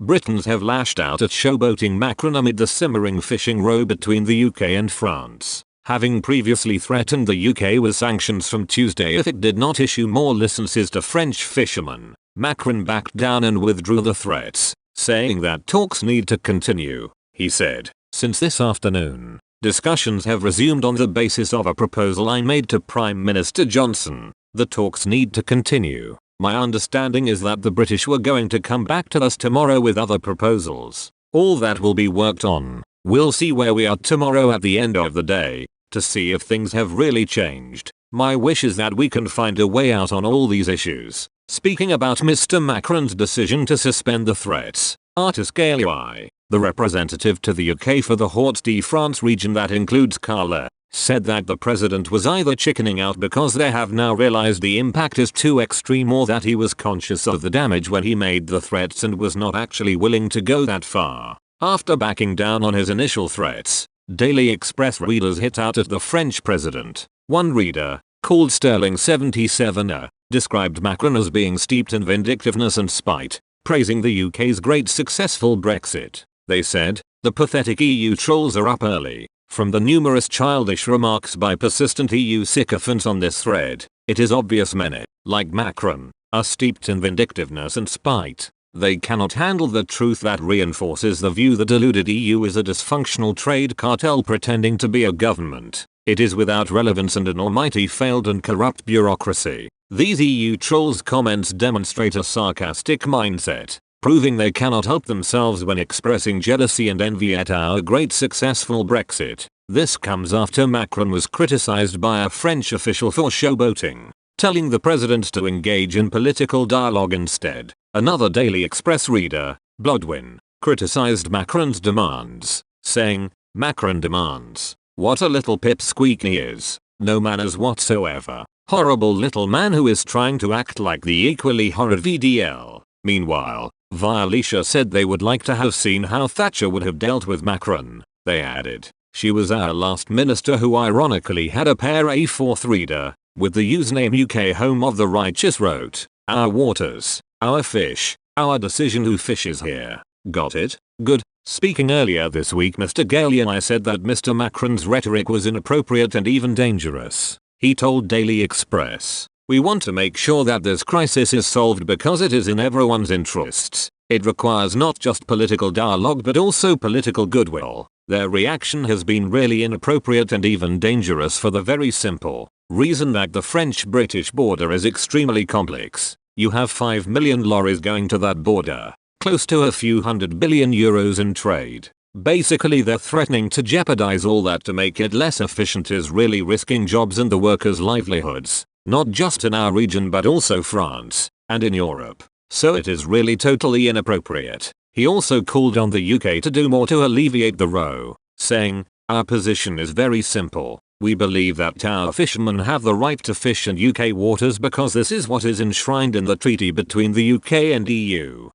Britons have lashed out at showboating Macron amid the simmering fishing row between the UK and France, having previously threatened the UK with sanctions from Tuesday if it did not issue more licenses to French fishermen. Macron backed down and withdrew the threats, saying that talks need to continue. He said, "Since this afternoon, discussions have resumed on the basis of a proposal I made to Prime Minister Johnson. The talks need to continue. My understanding is that the British were going to come back to us tomorrow with other proposals. All that will be worked on. We'll see where we are tomorrow at the end of the day, to see if things have really changed. My wish is that we can find a way out on all these issues." Speaking about Mr. Macron's decision to suspend the threats, Artis Galliai, the representative to the UK for the Hauts-de-France region that includes Carla, said that the president was either chickening out because they have now realized the impact is too extreme, or that he was conscious of the damage when he made the threats and was not actually willing to go that far. After backing down on his initial threats, Daily Express readers hit out at the French president. One reader, called Sterling77, described Macron as being steeped in vindictiveness and spite, praising the UK's great successful Brexit. They said, "The pathetic EU trolls are up early." From the numerous childish remarks by persistent EU sycophants on this thread, it is obvious many, like Macron, are steeped in vindictiveness and spite. They cannot handle the truth that reinforces the view the deluded EU is a dysfunctional trade cartel pretending to be a government. It is without relevance and an almighty failed and corrupt bureaucracy. These EU trolls' comments demonstrate a sarcastic mindset, proving they cannot help themselves when expressing jealousy and envy at our great successful Brexit. This comes after Macron was criticized by a French official for showboating, telling the president to engage in political dialogue instead. Another Daily Express reader, Blodwin, criticized Macron's demands, saying, "Macron demands. What a little pipsqueak he is. No manners whatsoever. Horrible little man who is trying to act like the equally horrid VDL." Meanwhile, Vialisha said they would like to have seen how Thatcher would have dealt with Macron. They added, "She was our last minister who ironically had a pair." A fourth reader, with the username UK Home of the Righteous, wrote, "Our waters, our fish, our decision who fishes here. Got it? Good." Speaking earlier this week, Mr. Galliai said that Mr. Macron's rhetoric was inappropriate and even dangerous. He told Daily Express, "We want to make sure that this crisis is solved because it is in everyone's interests. It requires not just political dialogue but also political goodwill. Their reaction has been really inappropriate and even dangerous for the very simple reason that the French-British border is extremely complex. You have 5 million lorries going to that border, close to a few €100 billion in trade. Basically they're threatening to jeopardize all that to make it less efficient, is really risking jobs and the workers' livelihoods, not just in our region but also France, and in Europe. So it is really totally inappropriate." He also called on the UK to do more to alleviate the row, saying, "Our position is very simple. We believe that our fishermen have the right to fish in UK waters because this is what is enshrined in the treaty between the UK and EU.